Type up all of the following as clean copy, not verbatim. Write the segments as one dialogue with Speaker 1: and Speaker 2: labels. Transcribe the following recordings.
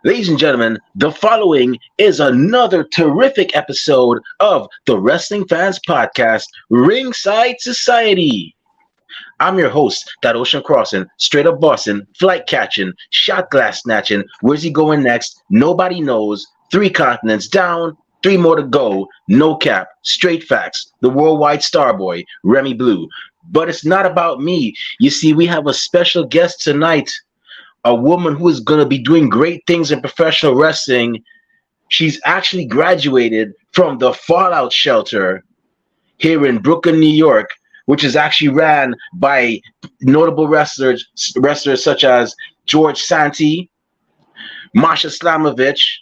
Speaker 1: Ladies and gentlemen, the following is another terrific episode of the Wrestling Fans Podcast, Ringside Society. I'm your host, that ocean crossing, straight up bossing, flight catching, shot glass snatching. Where's he going next? Nobody knows. Three continents down, three more to go. No cap, straight facts. The worldwide star boy, Remy Blue. But it's not about me. You see, we have a special guest tonight, a woman who is going to be doing great things in professional wrestling. She's actually graduated from the Fallout Shelter here in Brooklyn, New York, which is actually ran by notable wrestlers such as George Santi, Masha Slamovich,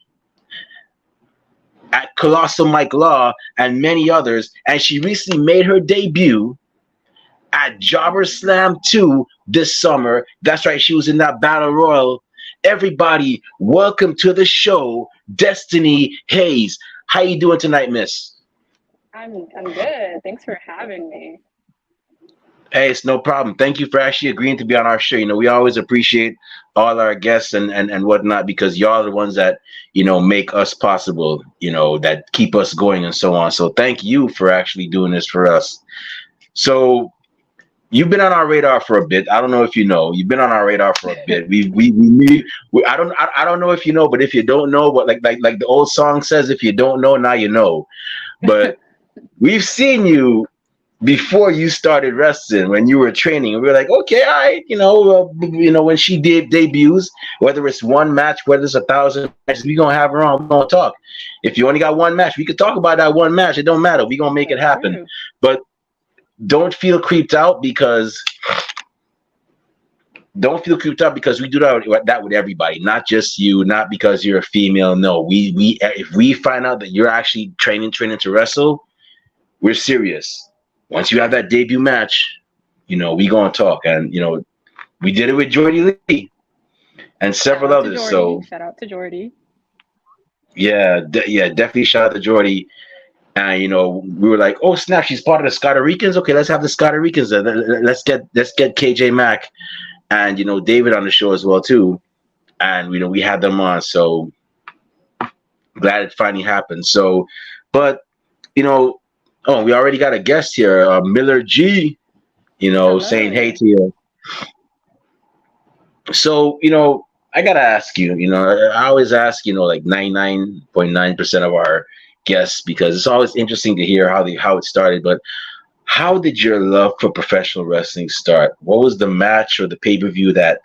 Speaker 1: at Colossal Mike Law, and many others. And she recently made her debut at Jobber Slam 2 this summer. That's right, she was in that battle royal. Everybody, welcome to the show, Destiny Haze. How you doing tonight, miss?
Speaker 2: I'm good. Thanks for having me.
Speaker 1: Hey, it's no problem. Thank you for actually agreeing to be on our show. We always appreciate all our guests and whatnot, because y'all are the ones that, make us possible, that keep us going and so on. So thank you for actually doing this for us. So you've been on our radar for a bit. I don't know if you know. You've been on our radar for a bit. I don't know if you know, but if you don't know, but like the old song says, if you don't know, now you know. But we've seen you before you started wrestling, when you were training, and we were like, okay, all right, when she did debuts, whether it's one match, whether it's 1,000 matches, we gonna have her on. We gonna talk. If you only got one match, we could talk about that one match. It don't matter. We gonna make it happen. But don't feel creeped out because we do that with everybody, not just you, not because you're a female. No, we if we find out that you're actually training to wrestle, we're serious. Once you have that debut match, we gonna talk. And we did it with Jordy Lee and several others. So
Speaker 2: shout out to Jordy.
Speaker 1: Yeah, definitely shout out to Jordy. And we were like, oh snap, she's part of the Scotta Ricans. Okay, let's have the Scotta Ricans. Let's get KJ Mack and David on the show as well too. And we had them on. So glad it finally happened. So, but oh, we already got a guest here, Miller G.
Speaker 2: Hello.
Speaker 1: Saying hey to you. So I gotta ask you. I always ask like 99.9% of our guests, because it's always interesting to hear how it started. But how did your love for professional wrestling start? What was the match or the pay-per-view that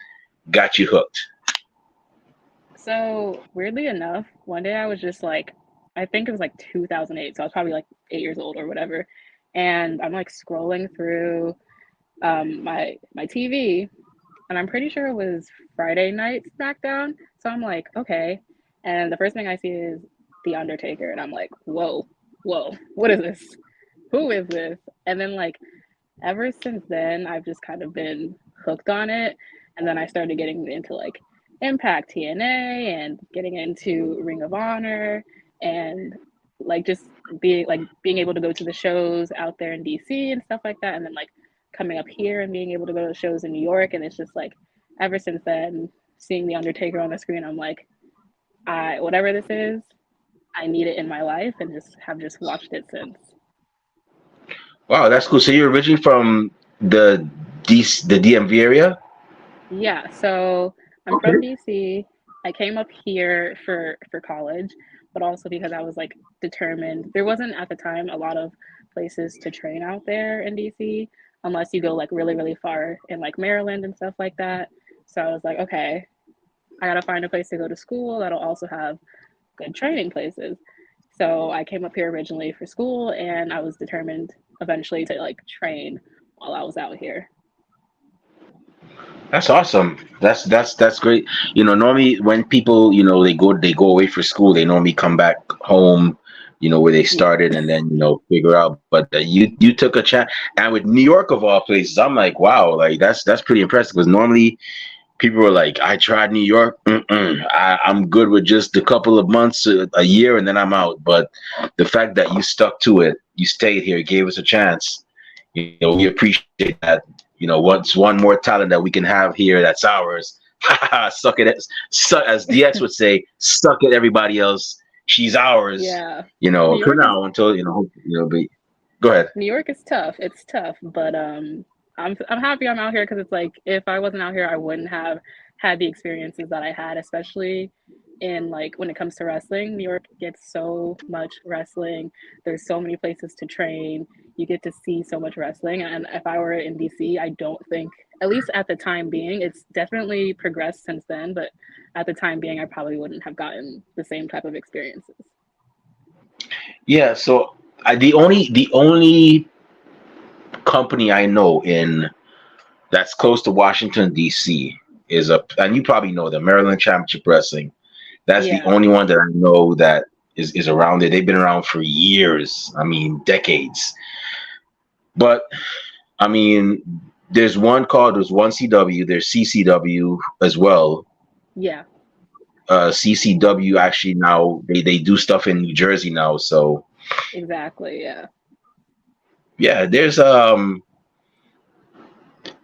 Speaker 1: got you hooked?
Speaker 2: So weirdly enough, one day I was just like, I think it was like 2008, so I was probably like 8 years old or whatever, and I'm like scrolling through my TV, and I'm pretty sure it was Friday Night SmackDown. So I'm like, okay, and the first thing I see is The Undertaker, and I'm like, whoa, what is this? Who is this? And then like ever since then, I've just kind of been hooked on it, and then I started getting into like Impact TNA and getting into Ring of Honor, and like just being able to go to the shows out there in DC and stuff like that, and then like coming up here and being able to go to shows in New York. And it's just like ever since then, seeing The Undertaker on the screen, I'm like, whatever this is, I need it in my life, and just watched it since.
Speaker 1: Wow, that's cool. So you're originally from the DMV area?
Speaker 2: Yeah, so I'm from DC. I came up here for college, but also because I was like determined. There wasn't at the time a lot of places to train out there in DC, unless you go like really, really far in like Maryland and stuff like that. So I was like, okay, I gotta find a place to go to school that'll also have good training places. So I came up here originally for school, and I was determined eventually to like train while I was out here.
Speaker 1: That's awesome. That's great. Normally when people, they go away for school, they normally come back home, where they started, and then figure out. But you took a chance, and with New York of all places, I'm like, wow, like that's pretty impressive. Because normally people were like, I tried New York, I'm good with just a couple of months, a year, and then I'm out. But the fact that you stuck to it, you stayed here, gave us a chance. We appreciate that. What's one more talent that we can have here that's ours suck it, as DX would say, suck it, everybody else. She's ours,
Speaker 2: Yeah. New
Speaker 1: for
Speaker 2: York is
Speaker 1: now until But go ahead.
Speaker 2: New York is tough. It's tough, but I'm happy I'm out here because it's like if I wasn't out here, I wouldn't have had the experiences that I had, especially in like when it comes to wrestling. New York gets so much wrestling. There's so many places to train. You get to see so much wrestling, and if I were in DC, I don't think, at least at the time being, it's definitely progressed since then, but at the time being, I probably wouldn't have gotten the same type of experiences.
Speaker 1: Yeah, so the only company I know in that's close to Washington D.C. is and you probably know them, Maryland Championship Wrestling. That's the
Speaker 2: Yeah,
Speaker 1: only one that I know that is around there. They've been around for years. I mean, decades. But I mean, there's one CW, there's CCW as well.
Speaker 2: yeah,
Speaker 1: CCW actually now they do stuff in New Jersey now. So
Speaker 2: exactly. Yeah.
Speaker 1: yeah, there's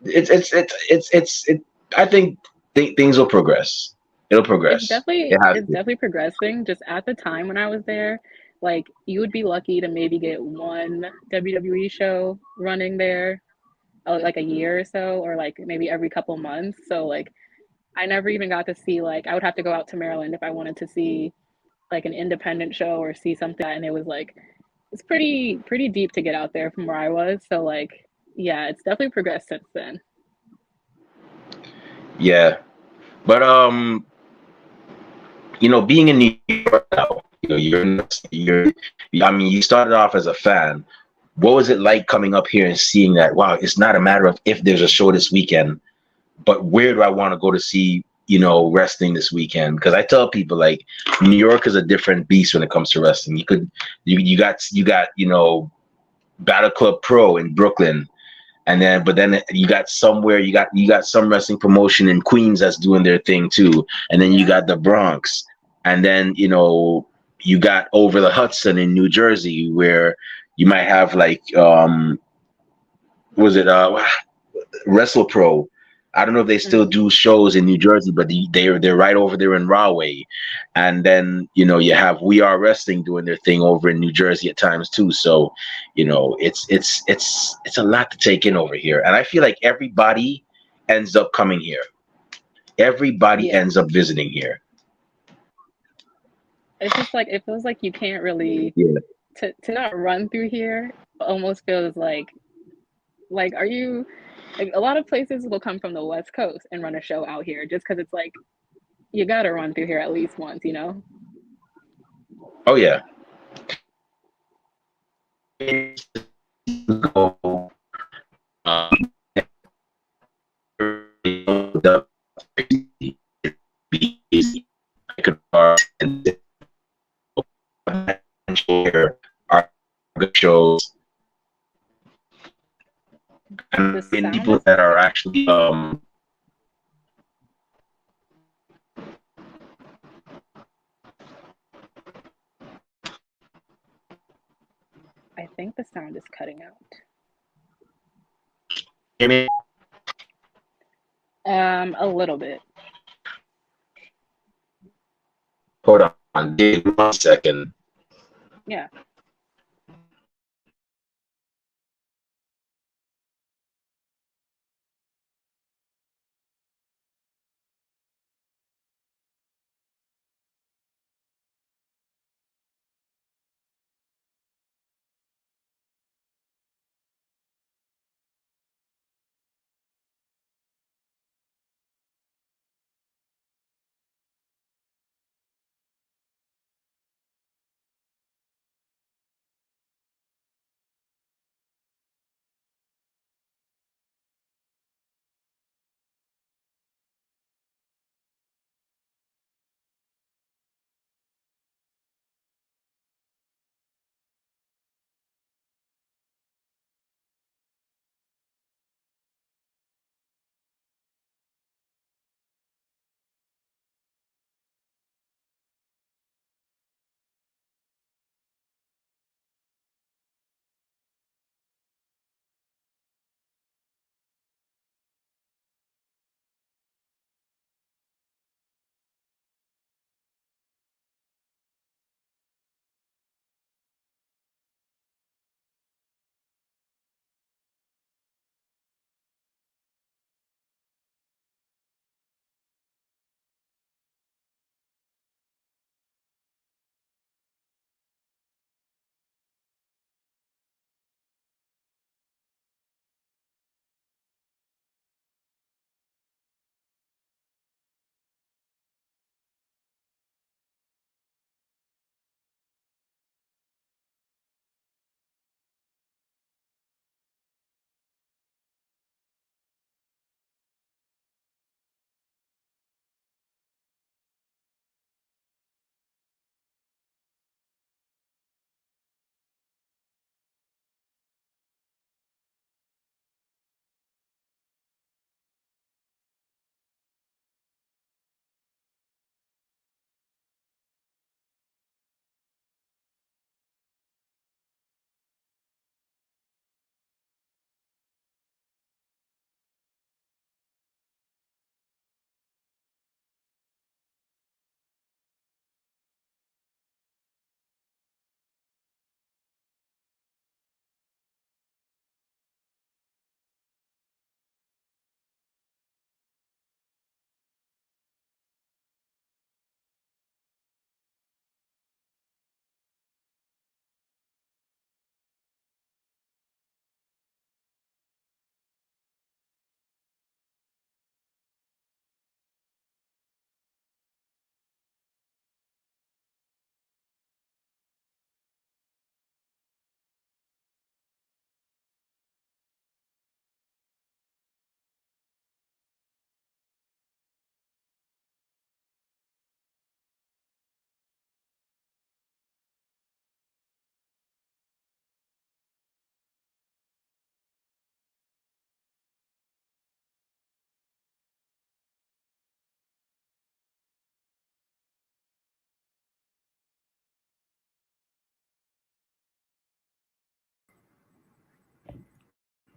Speaker 1: it's I think things will progress. It'll progress. It has
Speaker 2: It's
Speaker 1: to.
Speaker 2: definitely progressing. Just at the time when I was there, like you would be lucky to maybe get one WWE show running there, like a year or so, or like maybe every couple months. So like I never even got to see, like I would have to go out to Maryland if I wanted to see like an independent show or see something like that, and it was like it's pretty deep to get out there from where I was. So like yeah, it's definitely progressed since then.
Speaker 1: Yeah, but being in New York now, I mean, you started off as a fan. What was it like coming up here and seeing that? Wow, it's not a matter of if there's a show this weekend, but where do I want to go to see, wrestling this weekend? Because I tell people like New York is a different beast when it comes to wrestling. You got Battle Club Pro in Brooklyn, and then but then you got some wrestling promotion in Queens that's doing their thing too, and then you
Speaker 2: Yeah.
Speaker 1: got the Bronx, and then you got over the Hudson in New Jersey where you might have like was it WrestlePro. I don't know if they still
Speaker 2: Mhm.
Speaker 1: do shows in New Jersey, but they're right over there in Rahway, and then you have We Are Wrestling doing their thing over in New Jersey at times too. So, it's a lot to take in over here, and I feel like everybody ends up coming here. Everybody
Speaker 2: Yeah.
Speaker 1: ends up visiting here.
Speaker 2: It's just like it feels like you can't really
Speaker 1: Yeah.
Speaker 2: to not run through here almost feels like are you like a lot of places will come from the West Coast and run a show out here just because it's like you gotta run through here at least once, you know?
Speaker 1: Oh yeah. Go, be easy. I could and share our good shows
Speaker 2: The
Speaker 1: and
Speaker 2: sound
Speaker 1: people
Speaker 2: is
Speaker 1: that are actually
Speaker 2: I think the sound is cutting out.
Speaker 1: hear me.
Speaker 2: A little bit.
Speaker 1: Hold on, give me 1 second.
Speaker 2: Yeah.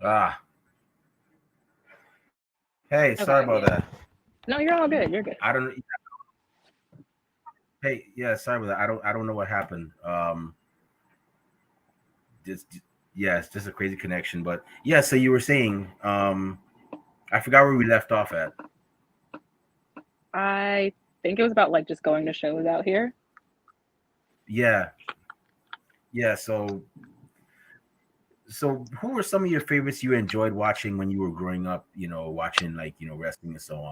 Speaker 1: Ah, hey, sorry
Speaker 2: Okay,
Speaker 1: about
Speaker 2: yeah.
Speaker 1: that.
Speaker 2: No, you're all good. You're good.
Speaker 1: I don't. Hey, yeah, sorry about that. I don't know what happened. Just yeah, it's just a crazy connection. But yeah, so you were saying, I forgot where we left off at.
Speaker 2: I think it was about like just going to shows out here.
Speaker 1: Yeah, yeah. So who were some of your favorites you enjoyed watching when you were growing up? Watching like wrestling and so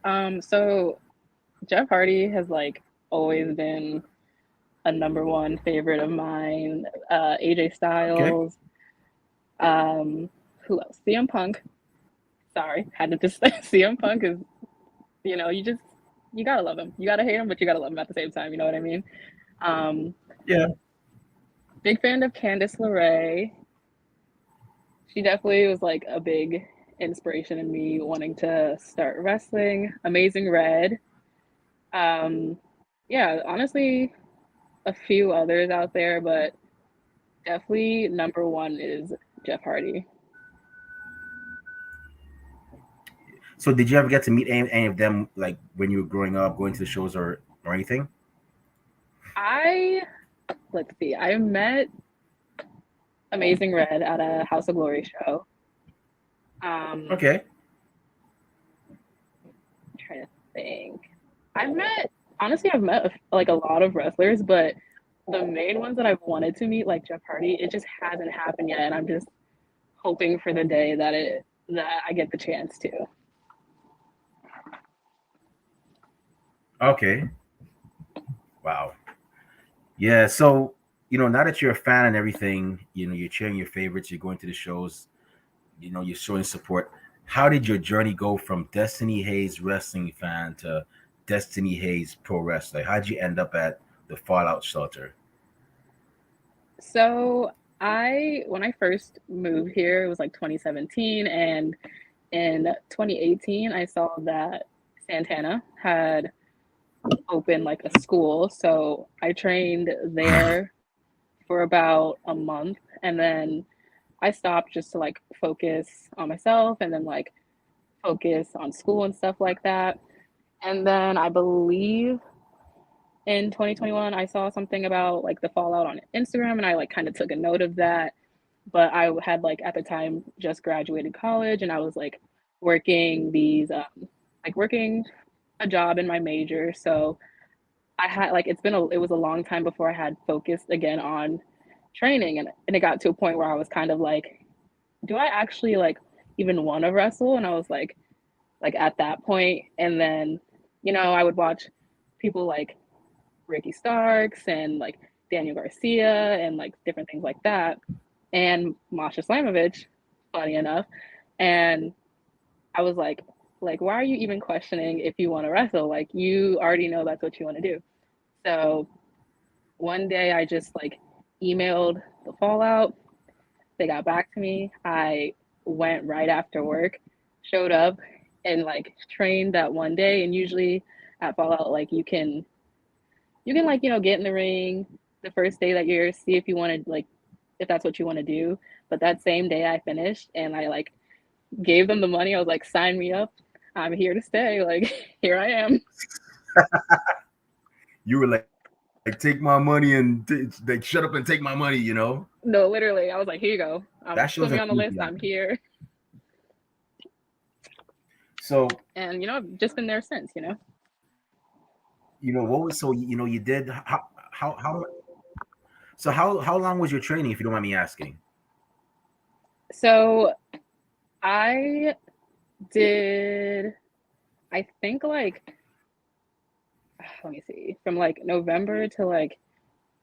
Speaker 1: on.
Speaker 2: So Jeff Hardy has like always been a number one favorite of mine. AJ
Speaker 1: Okay.
Speaker 2: Styles. Um, who else? CM Punk. Sorry, had to just say CM Punk is, you gotta love him. You gotta hate him, but you gotta love him at the same time. You know what I mean? Um,
Speaker 1: Yeah.
Speaker 2: Big fan of Candice LeRae. She definitely was like a big inspiration in me wanting to start wrestling. Amazing Red. Um, yeah, honestly, a few others out there, but definitely number one is Jeff Hardy.
Speaker 1: So did you ever get to meet any of them like when you were growing up, going to the shows or anything?
Speaker 2: I let's see, I met Amazing Red at a House of Glory show. Um,
Speaker 1: Okay.
Speaker 2: I'm trying to think. I've met I've met like a lot of wrestlers, but the main ones that I've wanted to meet, like Jeff Hardy, it just hasn't happened yet, and I'm just hoping for the day that I get the chance to.
Speaker 1: Okay. Wow. Yeah. So now that you're a fan and everything, you're cheering your favorites, you're going to the shows, you're showing support. How did your journey go from Destiny Haze wrestling fan to Destiny Haze pro wrestler? How'd you end up at the Fallout shelter?
Speaker 2: So I when I first moved here, it was like 2017, and in 2018, I saw that Santana had opened like a school. So I trained there for about a month, and then I stopped just to like focus on myself and then like focus on school and stuff like that. And then I believe in 2021 I saw something about like the fallout on Instagram, and I like kind of took a note of that. But I had like at the time just graduated college, and I was like working these like working a job in my major. So I had like it was a long time before I had focused again on training, and it got to a point where I was kind of like, do I actually like even want to wrestle? And I was like at that point, and then I would watch people like Ricky Starks and like Daniel Garcia and like different things like that, and Masha Slamovich, funny enough, and I was like why are you even questioning if you want to wrestle? Like you already know that's what you want to do. So one day I just like emailed the Fallout. They got back to me. I went right after work, showed up, and like trained that one day. And usually at Fallout, like you can like get in the ring the first day that you're, see if you want to like if that's what you want to do. But that same day I finished and I like gave them the money. I was like, sign me up. I'm here to stay. Like here I am.
Speaker 1: You were like take my money and like shut up and take my money.
Speaker 2: No, literally, I was like, here you go.
Speaker 1: That shows
Speaker 2: Put me on the list. I'm
Speaker 1: enthusiasm.
Speaker 2: here.
Speaker 1: So
Speaker 2: And I've just been there since.
Speaker 1: what was so you did how so how long was your training if you don't mind me asking?
Speaker 2: So I did, I think like, let me see, from like November to like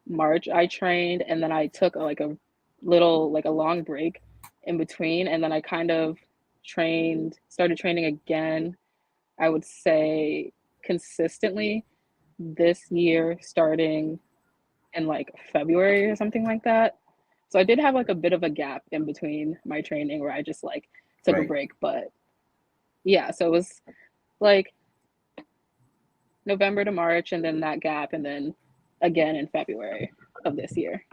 Speaker 2: March, I trained, and then I took like a little, like a long break in between, and then I kind of started training again, I would say consistently this year, starting in like February or something like that. So I did have like a bit of a gap in between my training where I just like took a
Speaker 1: Right.
Speaker 2: break, but yeah, so it was like November to March, and then that gap, and then again in February of this year.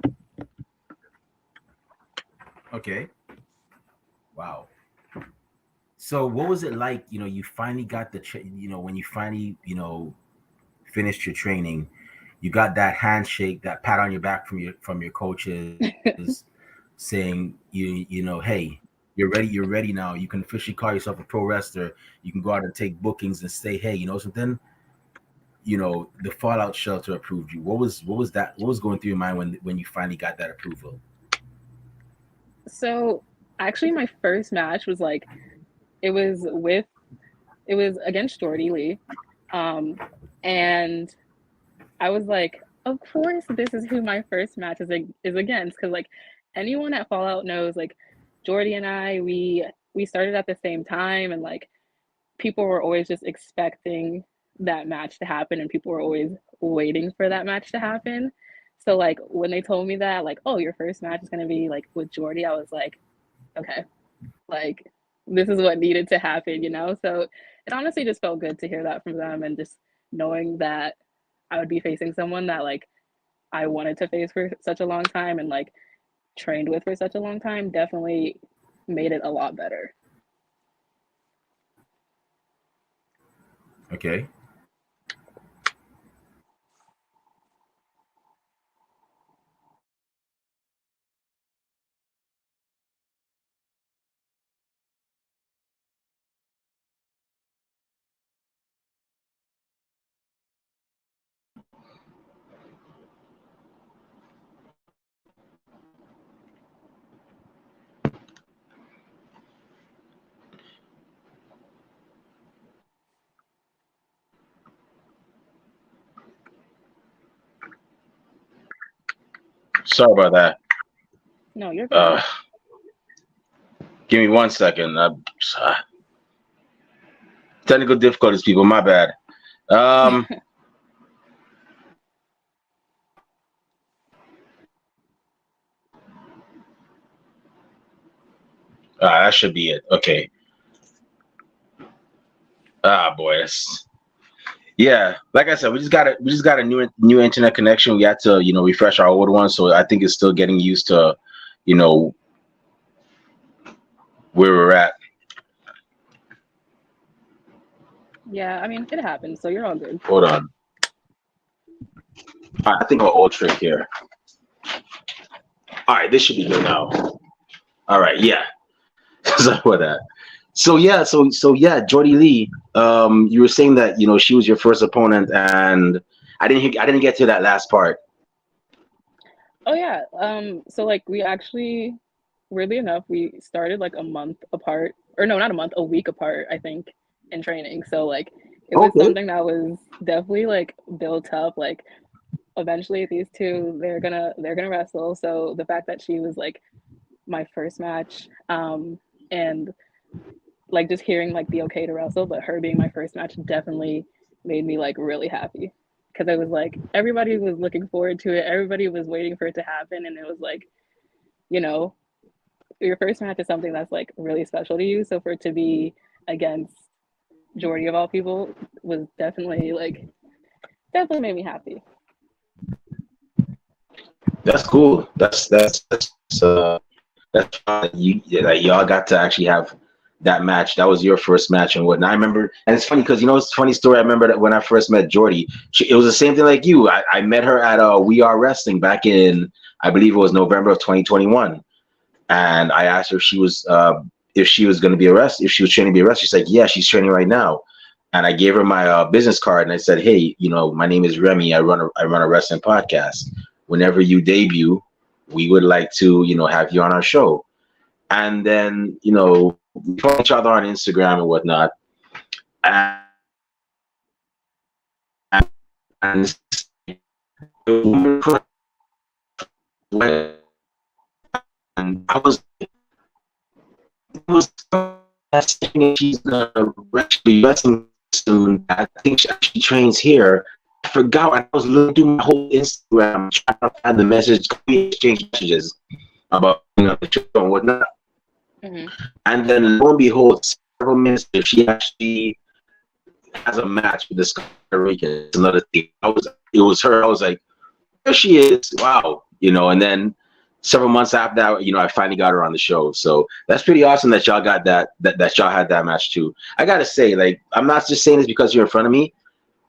Speaker 1: Okay.
Speaker 3: Wow. So what was it like? You finally got when you finally finished your training, you got that handshake, that pat on your back from your coaches, saying hey, you're ready now. You can officially call yourself a pro wrestler. You can go out and take bookings and say, hey, something. The Fallout Shelter approved you. What was going through your mind when you finally got that approval?
Speaker 2: So actually, my first match was like it was with it was against Jordy Lee, um, and I was like, of course, this is who my first match is against, because like anyone at Fallout knows, like Jordy and I, we started at the same time, and like people were always just expecting that match to happen, and people were always waiting for that match to happen. So like when they told me that, like, oh, your first match is gonna be like with Jordy, I was like, okay, like this is what needed to happen, you know? So it honestly just felt good to hear that from them, and just knowing that I would be facing someone that like I wanted to face for such a long time, and like trained with for such a long time definitely made it a lot better.
Speaker 3: Okay.
Speaker 1: Sorry about that.
Speaker 2: No, you're good.
Speaker 1: Uh, Give me 1 second. Technical difficulties, people. My bad. Um, that should be it. Okay. Ah, boy, that's yeah. Like I said, we just got a new internet connection. We had to refresh our old one, so I think it's still getting used to you know where we're at.
Speaker 2: Yeah, I mean it happens, so you're all good.
Speaker 1: Hold on. All right, I think of an old trick here. All right, this should be good now. All right, yeah. Sorry about that. So yeah, Jordy Lee. You were saying that she was your first opponent, and I didn't get to that last part.
Speaker 2: Oh yeah. So like we actually, weirdly enough, we started like a month apart, or no, not a month, a week apart, I think, in training. So like it was
Speaker 1: Okay.
Speaker 2: something that was definitely like built up. Like eventually these two they're gonna wrestle. So the fact that she was like my first match, and like just hearing like the okay to wrestle, but her being my first match definitely made me like really happy, because I was like everybody was looking forward to it, everybody was waiting for it to happen, and it was like, you know, your first match is something that's like really special to you. So for it to be against Jordy of all people was definitely like definitely made me happy.
Speaker 1: That's cool. That's fun that that y'all got to actually have that match. That was your first match and whatnot. I remember, and it's funny because it's a funny story. I remember that when I first met Jordy, it was the same thing like you. I met her at We Are Wrestling back in, I believe it was November of 2021, and I asked her if she was going to be a wrestler, if she was training to be a wrestler. She's like, yeah, she's training right now. And I gave her my business card, and I said, hey, my name is Remy. I run a wrestling podcast. Whenever you debut, we would like to have you on our show. And then we follow each other on Instagram and whatnot. And and I was saying she's gonna be wrestling soon. I think she trains here. I forgot. I was looking through my whole Instagram trying to find the message. We exchange messages about the show and whatnot.
Speaker 2: Mm-hmm.
Speaker 1: And then lo and behold, several minutes later, she actually has a match with this Costa Rican. It's another thing. It was her. I was like, there she is. Wow. And then several months after that, I finally got her on the show. So that's pretty awesome that y'all got that y'all had that match too. I gotta say, like, I'm not just saying this because you're in front of me.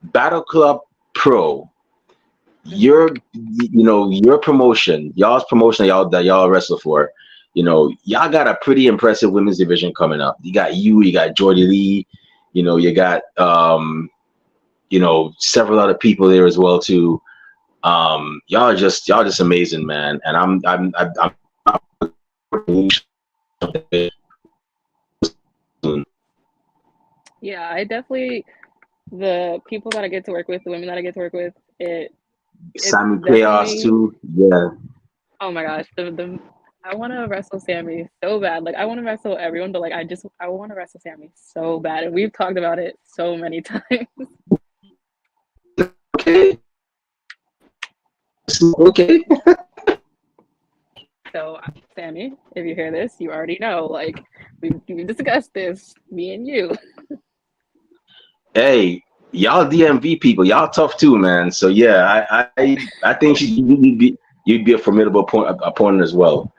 Speaker 1: Battle Club Pro,
Speaker 2: Hmm.
Speaker 1: your promotion, y'all's promotion that y'all wrestle for, y'all got a pretty impressive women's division coming up. You got Jordy Lee, you got several other people there as well too. Y'all just amazing, man. And I'm
Speaker 2: Yeah, I definitely, the people that I get to work with, the women that I get to work with, it's
Speaker 1: Simon Chaos
Speaker 2: definitely,
Speaker 1: too. Yeah.
Speaker 2: oh my gosh, the I want to wrestle Sammy so bad. Like I want to wrestle everyone, but like I want to wrestle Sammy so bad, and we've talked about it so many times.
Speaker 1: Okay. Okay.
Speaker 2: So Sammy, if you hear this, you already know. Like we discussed this, me and you.
Speaker 1: Hey, y'all DMV people, y'all tough too, man. So yeah, I think you'd be a formidable opponent as well.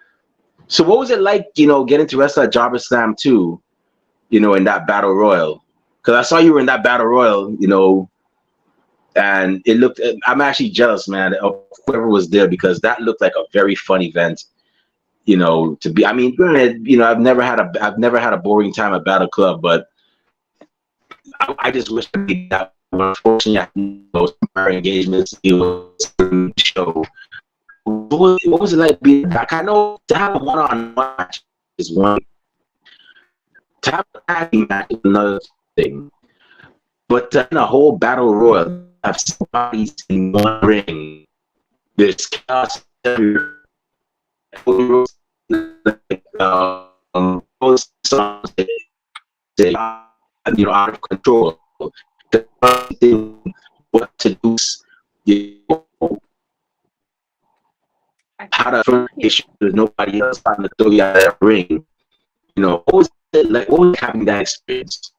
Speaker 1: So what was it like, getting to wrestle at Jobber Slam too, in that battle royal? Because I saw you were in that battle royal, and it looked. I'm actually jealous, man, of whoever was there because that looked like a very fun event. To be. I mean, granted, I've never had a boring time at Battle Club, but I just wish I made that one. Unfortunately, I had those prior engagements. It was a show. What was it like being back? I know to have a one-on-one match is one. To have a tag team match is another thing. But in a whole battle royal, have somebody in one ring. There's chaos everywhere. Those songs say, out of control. What to do, you know,
Speaker 2: I,
Speaker 1: how to
Speaker 2: yeah,
Speaker 1: issue with nobody else trying to throw you out of that ring. What was it like? What was having that experience?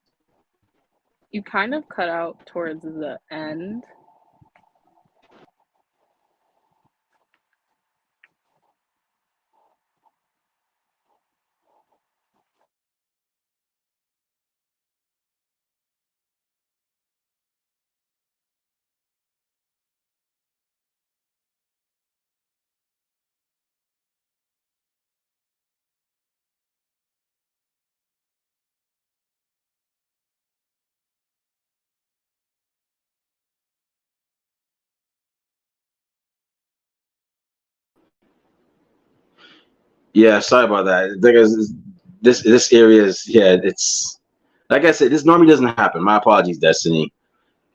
Speaker 2: you kind of cut out towards the end.
Speaker 1: Yeah, sorry about that. Because this area is, yeah, it's like I said, this normally doesn't happen. My apologies, Destiny.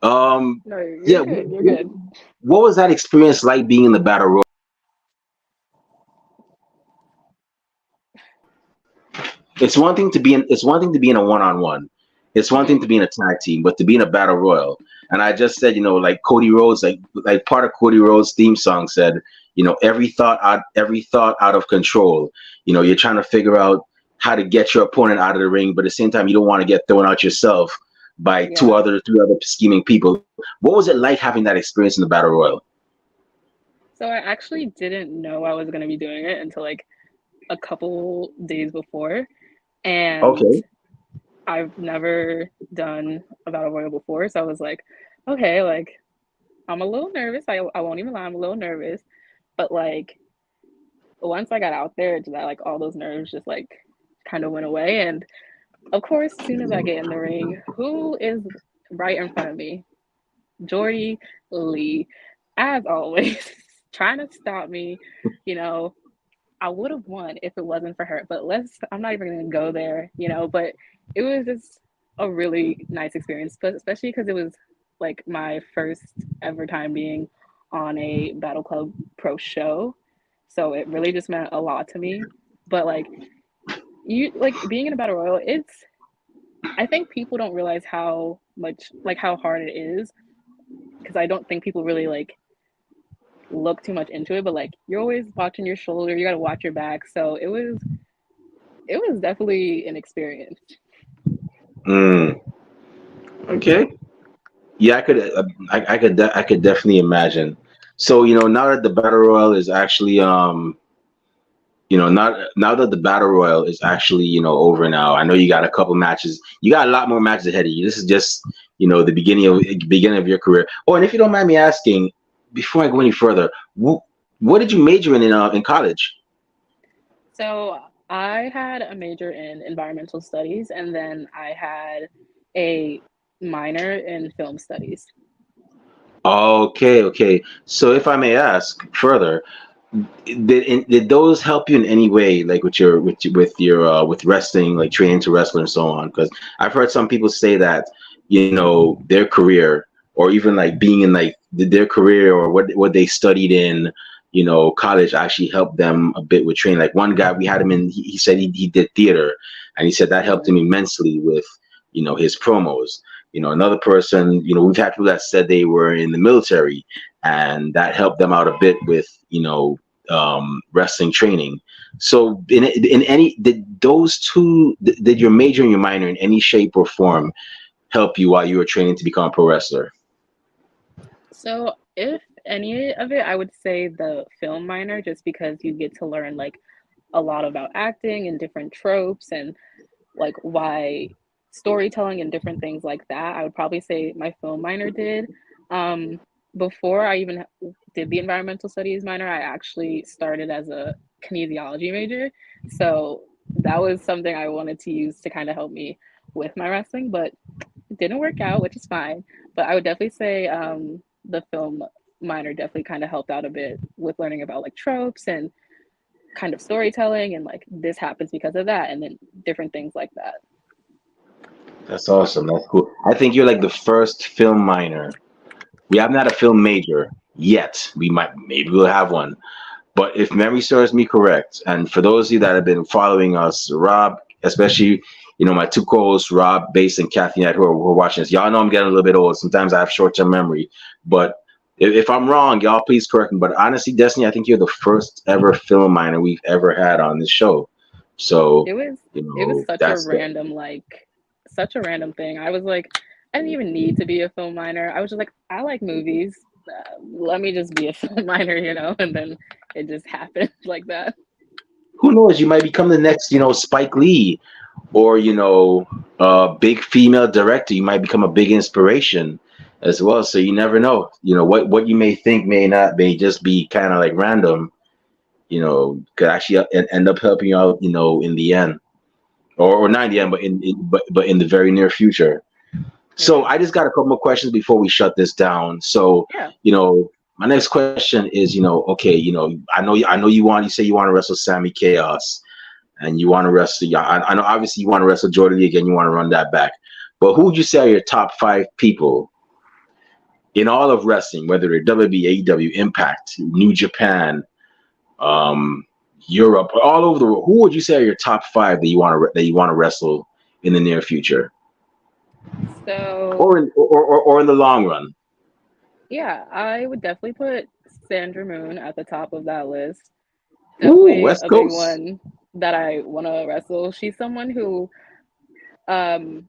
Speaker 1: Um,
Speaker 2: No, you're
Speaker 1: yeah,
Speaker 2: good. You're good.
Speaker 1: what was that experience like being in the battle royal? It's one thing to be in a one-on-one. It's one thing
Speaker 2: Hmm.
Speaker 1: to be in a tag team, but to be in a battle royal. And I just said, like Cody Rhodes, like part of Cody Rhodes' theme song said, every thought out of control. You're trying to figure out how to get your opponent out of the ring, but at the same time, you don't want to get thrown out yourself by
Speaker 2: Yeah.
Speaker 1: three other scheming people. What was it like having that experience in the battle royal?
Speaker 2: So I actually didn't know I was gonna be doing it until like a couple days before, and
Speaker 1: Okay.
Speaker 2: I've never done a battle royal before, so I was like, okay, like I'm a little nervous. I won't even lie, I'm a little nervous, but like once I got out there, just that like all those nerves just like kind of went away. And of course, as soon as I get in the ring, who is right in front of me? Jordy Lee, as always, trying to stop me. You know, I would have won if it wasn't for her, but I'm not even gonna go there, but it was just a really nice experience, but especially because it was like my first ever time being on a Battle Club Pro show. So it really just meant a lot to me. But like you like being in a battle royal, I think people don't realize how much like how hard it is because I don't think people really like look too much into it, but like you're always watching your shoulder, you got to watch your back. So it was definitely an experience.
Speaker 1: Mm, okay. Yeah, I could definitely imagine. So now that the battle royal is actually not now that the battle royal is actually over now. I know you got a couple matches. You got a lot more matches ahead of you. This is just the beginning of your career. Oh, and if you don't mind me asking, before I go any further, what did you major in college?
Speaker 2: So I had a major in environmental studies, and then I had a minor in film studies.
Speaker 1: Okay, okay. So if I may ask further, did those help you in any way, like with wrestling, like training to wrestle and so on? Because I've heard some people say that their career, or even like being in like their career, or what they studied in college actually helped them a bit with training. Like one guy, we had him in, he said he did theater, and he said that helped
Speaker 2: Mm-hmm.
Speaker 1: him immensely with his promos. Another person, we've had people that said they were in the military, and that helped them out a bit with wrestling training. So in any did those two did your major and your minor in any shape or form help you while you were training to become a pro wrestler?
Speaker 2: So if any of it, I would say the film minor, just because you get to learn like a lot about acting and different tropes and like why storytelling and different things like that. I would probably say my film minor did. Um, Before I even did the environmental studies minor, I actually started as a kinesiology major. So that was something I wanted to use to kind of help me with my wrestling, but it didn't work out, which is fine. But I would definitely say the film minor definitely kind of helped out a bit with learning about like tropes and kind of storytelling and like this happens because of that and then different things like that.
Speaker 1: That's awesome. That's cool. I think you're like the first film minor. We haven't had a film major yet. Maybe we'll have one. But if memory serves me correct, and for those of you that have been following us, Rob, especially, my two co-hosts, Rob, Bass, and Kathy, who are watching this, y'all know I'm getting a little bit old. Sometimes I have short-term memory. But if I'm wrong, y'all please correct me. But honestly, Destiny, I think you're the first ever film minor we've ever had on this show. So,
Speaker 2: It was it was
Speaker 1: that's the.
Speaker 2: such a random thing. I was like, I didn't even need to be a film minor. I was just like, I like movies. Let me just be a film minor, and then it just happened like that.
Speaker 1: Who knows? You might become the next, Spike Lee, or a big female director. You might become a big inspiration as well. So you never know. What you may think may just be kind of like random. Could actually end up helping you out. In the end, or not in the end, but in the very near future. So
Speaker 2: Yeah.
Speaker 1: I just got a couple more questions before we shut this down. So
Speaker 2: Yeah.
Speaker 1: my next question is, okay, you say you want to wrestle Sammy Chaos, and you want to wrestle. Yeah, I know obviously you want to wrestle Jordan Lee again. You want to run that back, but who would you say are your top 5 people in all of wrestling, whether they're WWE, AEW, Impact, New Japan, um, Europe, all over the world? Who would you say are your top 5 that you want to wrestle in the near future,
Speaker 2: So
Speaker 1: or in the long run?
Speaker 2: yeah, I would definitely put Sandra Moon at the top of that list.
Speaker 1: Ooh,
Speaker 2: Definitely
Speaker 1: West
Speaker 2: a big
Speaker 1: Coast.
Speaker 2: one that I want to wrestle. She's someone who um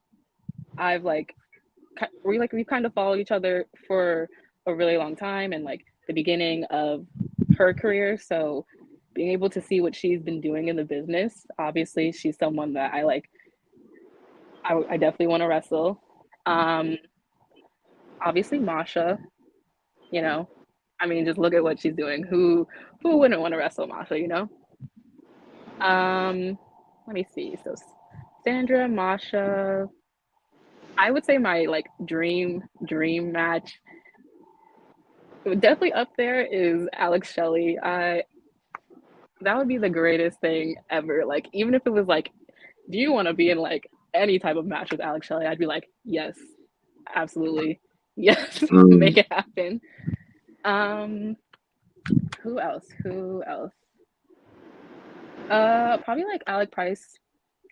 Speaker 2: I've like we've kind of followed each other for a really long time and like the beginning of her career. So being able to see what she's been doing in the business, obviously she's someone that I like. I definitely want to wrestle. Um, Obviously Masha, you know, I mean, just look at what she's doing. Who wouldn't want to wrestle Masha? Let me see. So Sandra, Masha. I would say my like dream match definitely up there is Alex Shelley. I That would be the greatest thing ever. Like even if it was like, do you want to be in like any type of match with Alex Shelley? I'd be like, yes, absolutely, yes, make
Speaker 1: Mm,
Speaker 2: it happen. Um, who else? Who else? Probably like Alec Price.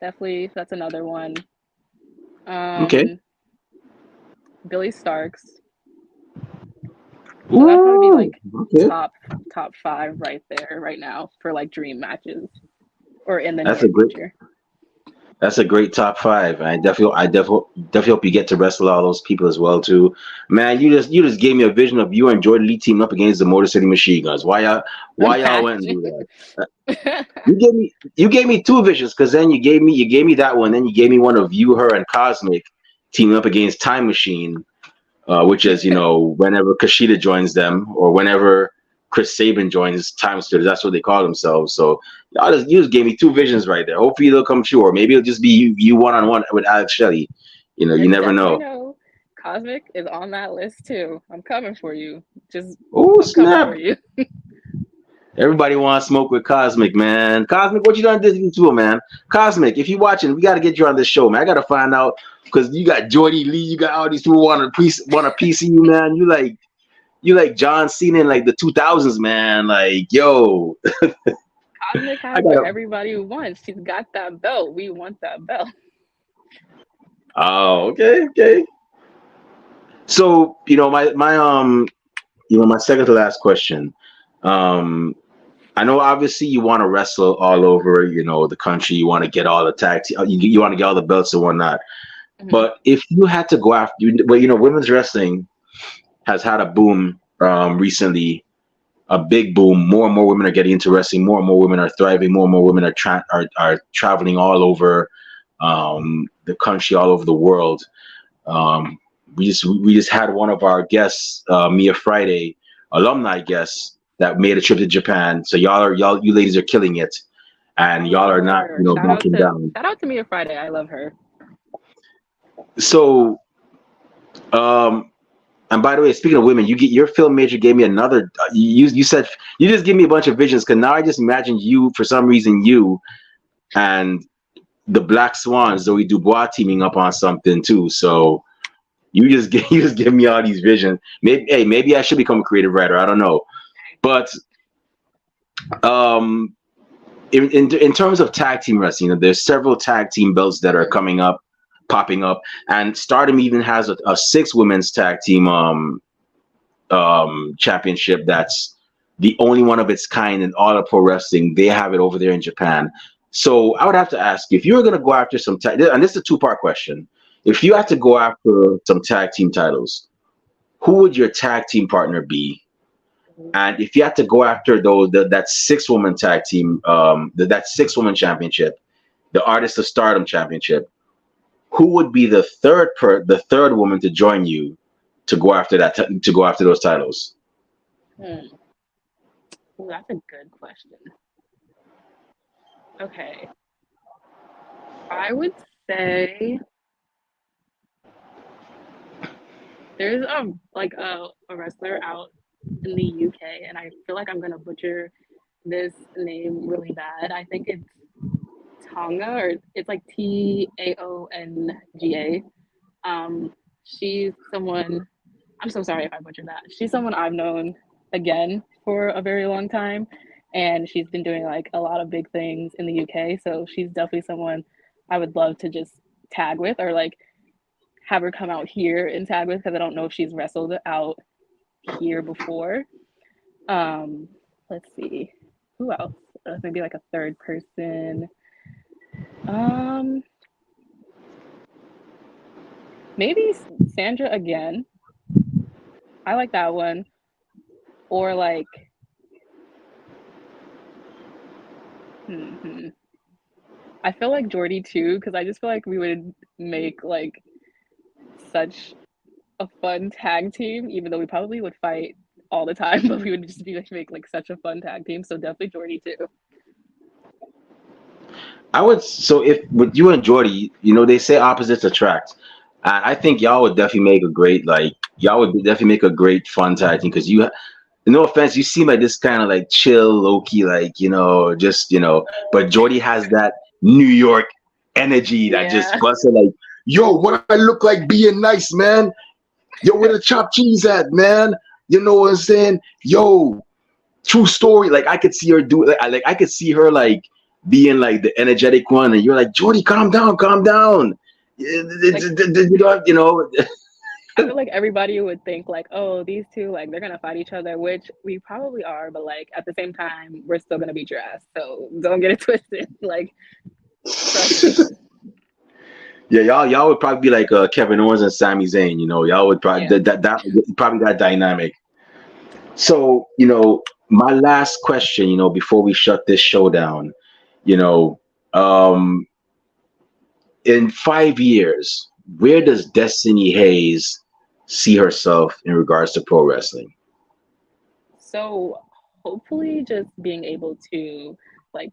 Speaker 2: Definitely, that's another one.
Speaker 1: okay.
Speaker 2: Um, Billy Starks. So that'd probably be
Speaker 1: Ooh,
Speaker 2: like
Speaker 1: okay.
Speaker 2: top five right there right now for like dream matches or in the
Speaker 1: That's
Speaker 2: near
Speaker 1: a great.
Speaker 2: future.
Speaker 1: That's a great top five. I definitely hope you get to wrestle all those people as well too. Man, you just gave me a vision of you and Jordan Lee teaming up against the Motor City Machine Guns. Why y'all went and
Speaker 2: Imagine.
Speaker 1: do that? You gave me two visions because then you gave me that one. Then you gave me one of you, her, and Cosmic teaming up against Time Machine, which is whenever Kushida joins them or whenever Chris Sabin joins Time Splitters. That's what they call themselves. So you just gave me two visions right there. Hopefully they'll come true, or maybe it'll just be you one on one with Alex Shelley. You
Speaker 2: And
Speaker 1: never
Speaker 2: just so you
Speaker 1: know.
Speaker 2: know, Cosmic is on that list too. I'm coming for you. Just,
Speaker 1: Oh
Speaker 2: I'm coming
Speaker 1: snap!
Speaker 2: for you.
Speaker 1: Everybody wants smoke with Cosmic, man. Cosmic, what you done did to him, man? Cosmic, if you watching, we got to get you on this show, man. I got to find out because you got Jordy Lee, you got all these people want a piece of you, man. You like John Cena in like the 2000s, man. Like, yo,
Speaker 2: Cosmic
Speaker 1: I
Speaker 2: has what
Speaker 1: gotta.
Speaker 2: everybody wants. She's got that belt. We want that belt.
Speaker 1: Oh, okay, okay. So, my second to last question. Um, I know obviously you want to wrestle all over, the country. You want to get all the you want to get all the belts and whatnot.
Speaker 2: Hmm.
Speaker 1: But if you had to go after, women's wrestling has had a boom recently, a big boom. More and more women are getting into wrestling. More and more women are thriving. More and more women are traveling all over the country, all over the world. Um, we just had one of our guests, Mia Friday, alumni guests, that made a trip to Japan. So you ladies are killing it,
Speaker 2: I
Speaker 1: and y'all
Speaker 2: love
Speaker 1: are not
Speaker 2: her.
Speaker 1: backing down.
Speaker 2: Shout out to Mia Friday. I love her.
Speaker 1: So um, and by the way, speaking of women, your film major gave me another. You said you just give me a bunch of visions because now I just imagine you for some reason and the Black Swans, Zoe Dubois teaming up on something too. So you just give me all these visions. Maybe I should become a creative writer. I don't know, but um, in terms of tag team wrestling, there's several tag team belts that are
Speaker 2: Mhm.
Speaker 1: coming up, popping up, and Stardom even has a six women's tag team championship that's the only one of its kind in all of pro wrestling. They have it over there in Japan. So I would have to ask if you were going to go after some tag, and this is a two-part question. If you had to go after some tag team titles, who would your tag team partner be? And if you had to go after that six-woman tag team, that six-woman championship, the Artist of Stardom championship, who would be the third woman to join you to go after to go after those titles?
Speaker 2: Hmm. Ooh, that's a good question. Okay. I would say there's a wrestler out in the UK, and I feel like I'm gonna butcher this name really bad. I think it's Tonga, or it's like Taonga. She's someone. I'm so sorry if I butchered that. She's someone I've known again for a very long time, and she's been doing like a lot of big things in the UK. So she's definitely someone I would love to just tag with, or like have her come out here and tag with, because I don't know if she's wrestled out here before. Um, let's see, who else? Maybe like a third person. Um, maybe Sandra again. I like that one. Or like, hmm, I feel like Jordy too, because I just feel like we would make like such a fun tag team, even though we probably would fight all the time, but we would just be like make like such a fun tag team. So definitely Jordy too.
Speaker 1: So if with you and Jordy, they say opposites attract. And I think y'all would definitely make a great y'all would definitely make a great fun tag team because no offense, you seem like this kind of like chill, low key, like just but Jordy has that New York energy that just
Speaker 2: Yeah.
Speaker 1: busts it like, yo, what I look like being nice, man. Yo, where the chopped cheese at, man? You know what I'm saying? Yo, true story. Like I could see her do like I could see her like being like the energetic one, and you're like, Jordy, calm down, calm down.
Speaker 2: Like
Speaker 1: You know.
Speaker 2: I feel like everybody would think like, oh, these two like they're gonna fight each other, which we probably are, but like at the same time, we're still gonna beat your ass. So don't get it twisted. Like, trust me.
Speaker 1: Yeah, y'all would probably be like Kevin Owens and Sami Zayn. Y'all would probably
Speaker 2: Yeah.
Speaker 1: that probably that dynamic. So, my last question, before we shut this show down, you know, um, in 5 years, where does Destiny Hayes see herself in regards to pro wrestling?
Speaker 2: So hopefully just being able to like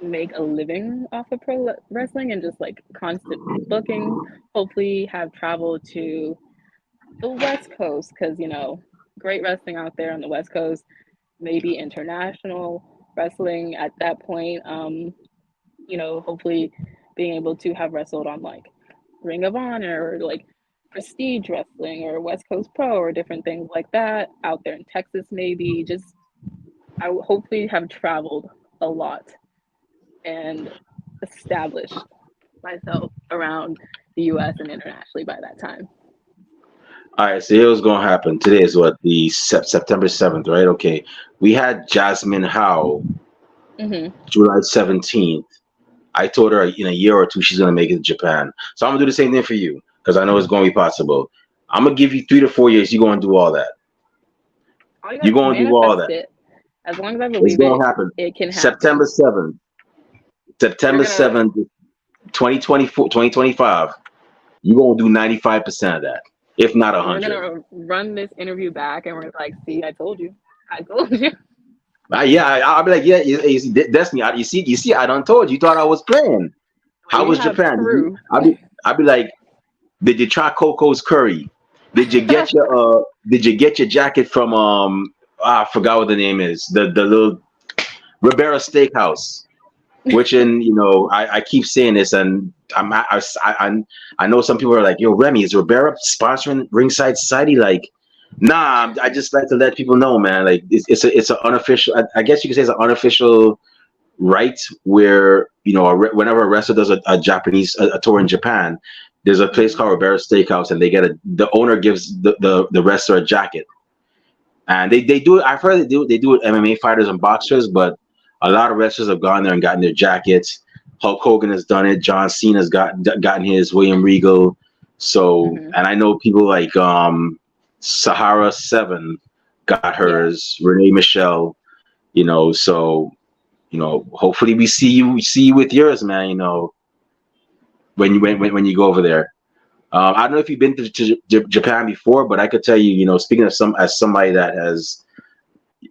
Speaker 2: make a living off of wrestling and just like constant bookings. Hopefully have traveled to the West Coast because great wrestling out there on the West Coast. Maybe international wrestling at that point. Hopefully being able to have wrestled on like Ring of Honor or like Prestige Wrestling or West Coast Pro or different things like that out there in Texas, maybe. Just I hopefully have traveled a lot and established myself around the US and internationally by that time.
Speaker 1: All right, so here's what's gonna happen. Today is what, the September 7th, right? Okay, we had Jasmine Howe
Speaker 2: Hmm.
Speaker 1: July 17th. I told her in a year or two she's gonna make it to Japan. So I'm gonna do the same thing for you because I know it's gonna be possible. I'm gonna give you 3 to 4 years. You're gonna do all that.
Speaker 2: All you
Speaker 1: You're
Speaker 2: gotta
Speaker 1: gonna do all
Speaker 2: manifest
Speaker 1: that.
Speaker 2: it. As long as I
Speaker 1: It's
Speaker 2: believe it,
Speaker 1: gonna happen.
Speaker 2: it can happen.
Speaker 1: September 7th.
Speaker 2: We're
Speaker 1: September
Speaker 2: gonna
Speaker 1: 7th, 2024, 2025. You're gonna do 95% of that, if not
Speaker 2: we're
Speaker 1: 100.
Speaker 2: gonna run this interview back and we're like, see, I told you. I told you.
Speaker 1: Yeah, I'll be like, yeah, you see, Destiny, you see, I done told you. You thought I was playing. How
Speaker 2: We
Speaker 1: was
Speaker 2: have
Speaker 1: Japan?
Speaker 2: proof.
Speaker 1: I'll be like, did you try Coco's curry? Did you get your jacket from I forgot what the name is. The little Ribera Steakhouse. Which I keep saying this, and I know some people are like, yo, Remy, is Ribera sponsoring Ringside Society? Like, nah, I just like to let people know, man. Like, it's an unofficial. I guess you could say it's an unofficial right where whenever a wrestler does a Japanese a tour in Japan, there's a place
Speaker 2: Hmm.
Speaker 1: called Ribera Steakhouse, and the owner gives the wrestler a jacket, and they do it. I've heard they do it MMA fighters and boxers, but a lot of wrestlers have gone there and gotten their jackets. Hulk Hogan has done it. John Cena's gotten his. William Regal. So,
Speaker 2: Hmm.
Speaker 1: and I know people like Sahara Seven got
Speaker 2: Yeah.
Speaker 1: hers. Renee Michelle. So hopefully we see you with yours, man. When you go over there. I don't know if you've been to Japan before, but I could tell you, speaking of as somebody that has,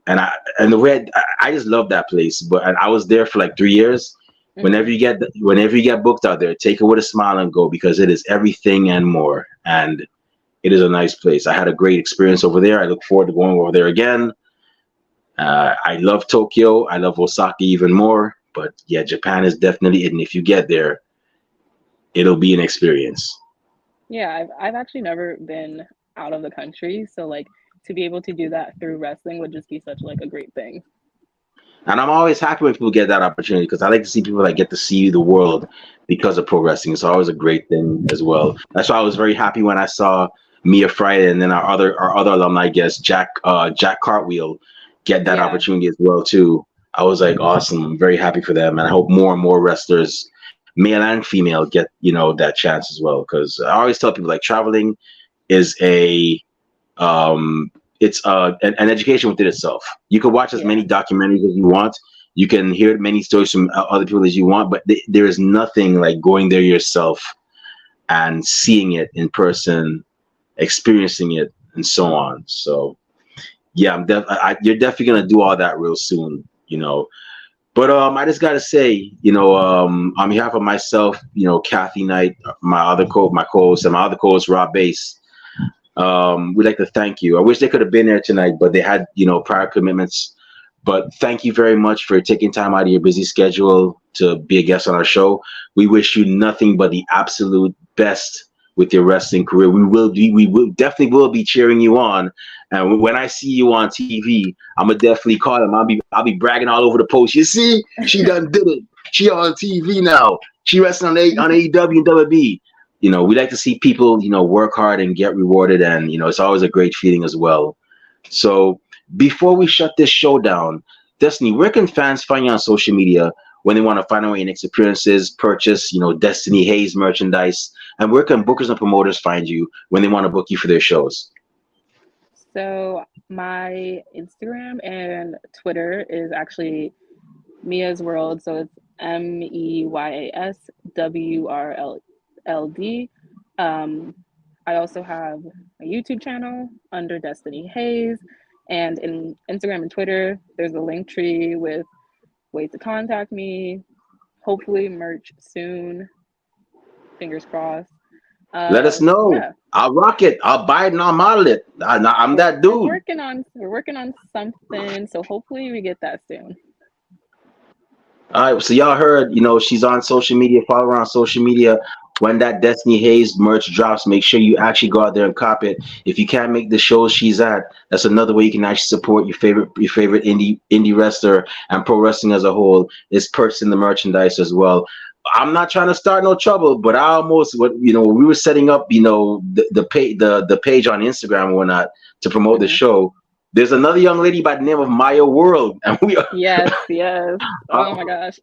Speaker 1: and the way I just love that place. But and I was there for like 3 years.
Speaker 2: Hmm.
Speaker 1: Whenever you get booked out there, take it with a smile and go because it is everything and more. And it is a nice place. I had a great experience over there. I look forward to going over there again. I love Tokyo. I love Osaka even more. But yeah, Japan is definitely it. And if you get there, it'll be an experience.
Speaker 2: Yeah, I've actually never been out of the country, so like to be able to do that through wrestling would just be such like a great thing.
Speaker 1: And I'm always happy when people get that opportunity because I like to see people that get to see the world because of pro wrestling. It's always a great thing as well. That's why I was very happy when I saw Mia Friday and then our other alumni guest Jack Cartwheel get that
Speaker 2: Yeah.
Speaker 1: opportunity as well too. I was like, awesome. I'm very happy for them, and I hope more and more wrestlers, male and female, get that chance as well. Because I always tell people like traveling is um, an education within itself. You can watch as
Speaker 2: Yeah.
Speaker 1: many documentaries as you want. You can hear many stories from other people as you want, but there is nothing like going there yourself and seeing it in person, experiencing it, and so on. So yeah, you're definitely gonna do all that real soon. But I just gotta say, on behalf of myself, Kathy Knight, my co-host, and my other co-host Rob Bass, we'd like to thank you. I wish they could have been there tonight, but they had, prior commitments. But thank you very much for taking time out of your busy schedule to be a guest on our show. We wish you nothing but the absolute best with your wrestling career. We will definitely will be cheering you on. And when I see you on TV, I'm gonna definitely call him. I'll be bragging all over the post. You see, she done did it. She on TV now. She wrestling on AEW and WWE. We like to see people, work hard and get rewarded. And, it's always a great feeling as well. So before we shut this show down, Destiny, where can fans find you on social media? when they want to find out your next appearances, purchase, Destiny Haze merchandise, and where can bookers and promoters find you when they want to book you for their shows?
Speaker 2: So my Instagram and Twitter is actually Mia's World. So it's MEYASWRLD. I also have a YouTube channel under Destiny Haze. And in Instagram and Twitter, there's a link tree with ways to contact me. Hopefully, merch soon. Fingers crossed.
Speaker 1: Let us know.
Speaker 2: Yeah,
Speaker 1: I'll rock it. I'll buy it and I'll model it. I'm that
Speaker 2: we're
Speaker 1: dude.
Speaker 2: working on something. So hopefully, we get that soon.
Speaker 1: All right, so y'all heard, she's on social media. Follow her on social media. When that Destiny Haze merch drops, make sure you actually go out there and cop it. If you can't make the shows she's at, that's another way you can actually support your favorite indie wrestler and pro wrestling as a whole. Is purchasing the merchandise as well. I'm not trying to start no trouble, but I almost when we were setting up, the page on Instagram and whatnot to promote the show. There's another young lady by the name of Maya World, and we are
Speaker 2: Yes. Oh my gosh.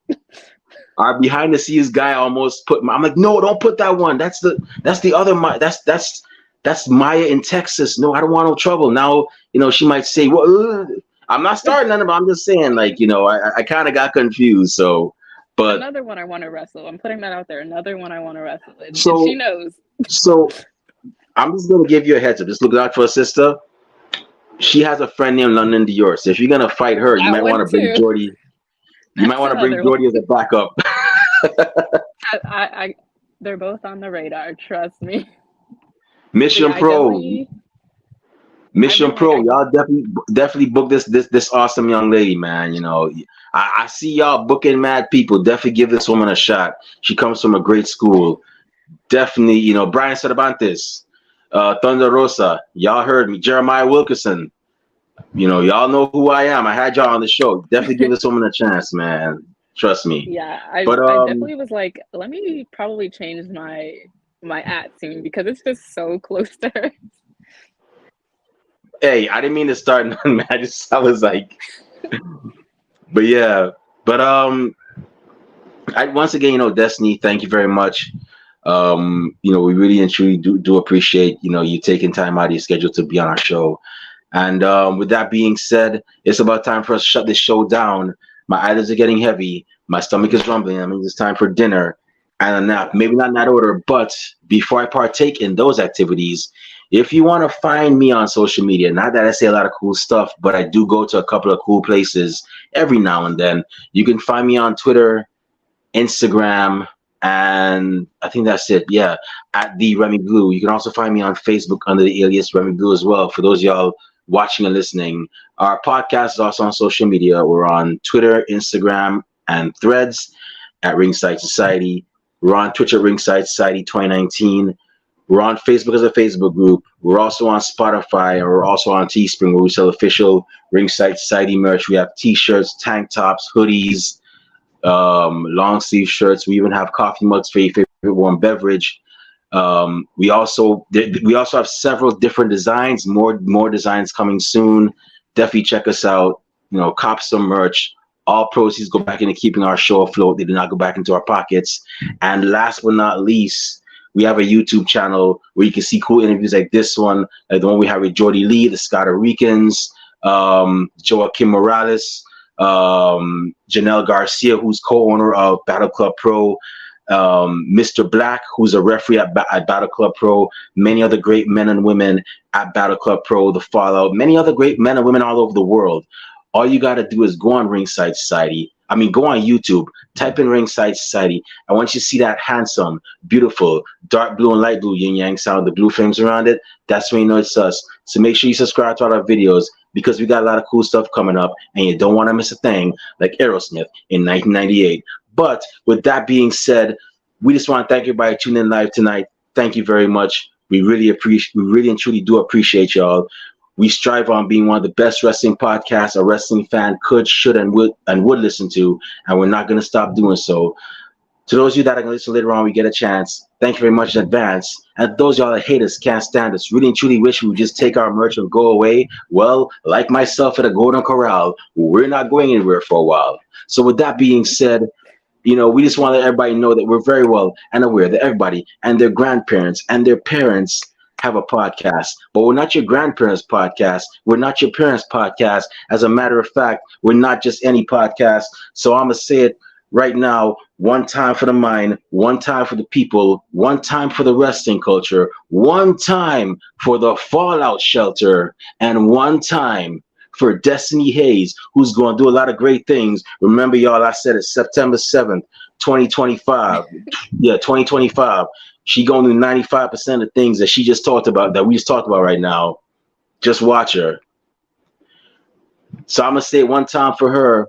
Speaker 1: our behind the scenes guy almost put. I'm like, no, don't put that one. That's the other Maya. That's Maya in Texas. No, I don't want no trouble. Now, she might say, well, I'm not starting nothing, but I'm just saying, like, I kind of got confused. So, but
Speaker 2: another one I want to wrestle. I'm putting that out there. Another one I want to wrestle. And
Speaker 1: so
Speaker 2: she knows.
Speaker 1: So I'm just gonna give you a heads up. Just look out for a sister. She has a friend named London Dior. So if you're gonna fight her, you might want to bring Jordy. You might want to bring Jordy as a backup.
Speaker 2: They're both on the radar. Trust me.
Speaker 1: Mission Pro. Y'all definitely book this awesome young lady, man. I see y'all booking mad people. Definitely give this woman a shot. She comes from a great school. Definitely, Brian Cervantes, Thunder Rosa. Y'all heard me. Jeremiah Wilkerson. Y'all know who I am. I had y'all on the show. Definitely give this woman a chance, man. Trust me.
Speaker 2: Yeah, I definitely was like, let me probably change my at soon because it's just so close to her.
Speaker 1: Hey, I didn't mean to start nothing, man. I was like, but yeah, but once again, Destiny, thank you very much. We really and truly do appreciate, you taking time out of your schedule to be on our show. And with that being said, it's about time for us to shut this show down. My eyelids are getting heavy. My stomach is rumbling. I mean, it's time for dinner and a nap. Maybe not in that order, but before I partake in those activities, if you want to find me on social media, not that I say a lot of cool stuff, but I do go to a couple of cool places every now and then. You can find me on Twitter, Instagram, and I think that's it. Yeah, at the Remy Blue. You can also find me on Facebook under the alias Remy Blue as well. For those of y'all watching and listening, our podcast is also on social media. We're on Twitter, Instagram, and Threads at Ringside Society. We're on Twitch at Ringside Society 2019. We're on Facebook as a Facebook group. We're also on Spotify, and we're also on Teespring, where we sell official Ringside Society merch. We have T-shirts, tank tops, hoodies, long sleeve shirts. We even have coffee mugs for your favorite warm beverage. We also have several different designs. More designs coming soon. Definitely check us out. Cop some merch. All proceeds go back into keeping our show afloat. They do not go back into our pockets. And last but not least, we have a YouTube channel where you can see cool interviews like this one, like the one we have with Jordy Lee, the Scotta Ricans, Joaquin Morales, Janelle Garcia, who's co-owner of Battle Club Pro, Mr. Black, who's a referee at Battle Club Pro, many other great men and women at Battle Club Pro, The Fallout, many other great men and women all over the world. All you got to do is go on Ringside Society. Go on YouTube, type in Ringside Society. And once you see that handsome, beautiful, dark blue and light blue yin yang sound, the blue frames around it, that's when you know it's us. So make sure you subscribe to all our videos because we got a lot of cool stuff coming up and you don't want to miss a thing like Aerosmith in 1998. But with that being said, we just want to thank everybody tuning in live tonight. Thank you very much. We really and truly do appreciate y'all. We strive on being one of the best wrestling podcasts a wrestling fan could, should, and would listen to, and we're not going to stop doing so. To those of you that are going to listen later on, we get a chance. Thank you very much in advance. And those of y'all that hate us, can't stand us, really and truly wish we would just take our merch and go away. Well, like myself at a Golden Corral, we're not going anywhere for a while. So with that being said, We just want to let everybody know that we're very well and aware that everybody and their grandparents and their parents have a podcast. But we're not your grandparents' podcast. We're not your parents' podcast. As a matter of fact, we're not just any podcast. So I'm going to say it right now, one time for the mind, one time for the people, one time for the wrestling culture, one time for the Fallout Shelter, and one time for Destiny Haze, who's going to do a lot of great things. Remember, y'all, I said it's September 7th, 2025. Yeah, 2025. She going to do 95% of things that she just talked about, that we just talked about right now. Just watch her. So I'm going to say it one time for her.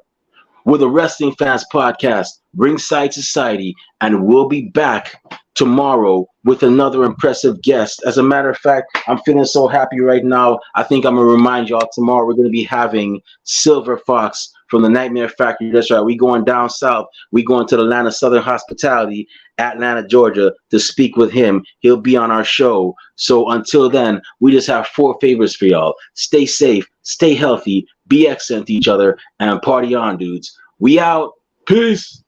Speaker 1: We're the Wrestling Fans Podcast, Ringside Society, and we'll be back tomorrow with another impressive guest. As a matter of fact, I'm feeling so happy right now. I think I'm going to remind y'all tomorrow we're going to be having Silver Fox from the Nightmare Factory. That's right. We going down south. We going to the land of Southern Hospitality, Atlanta, Georgia, to speak with him. He'll be on our show. So until then, we just have 4 favors for y'all. Stay safe, stay healthy, be excellent to each other, and party on, dudes. We out. Peace.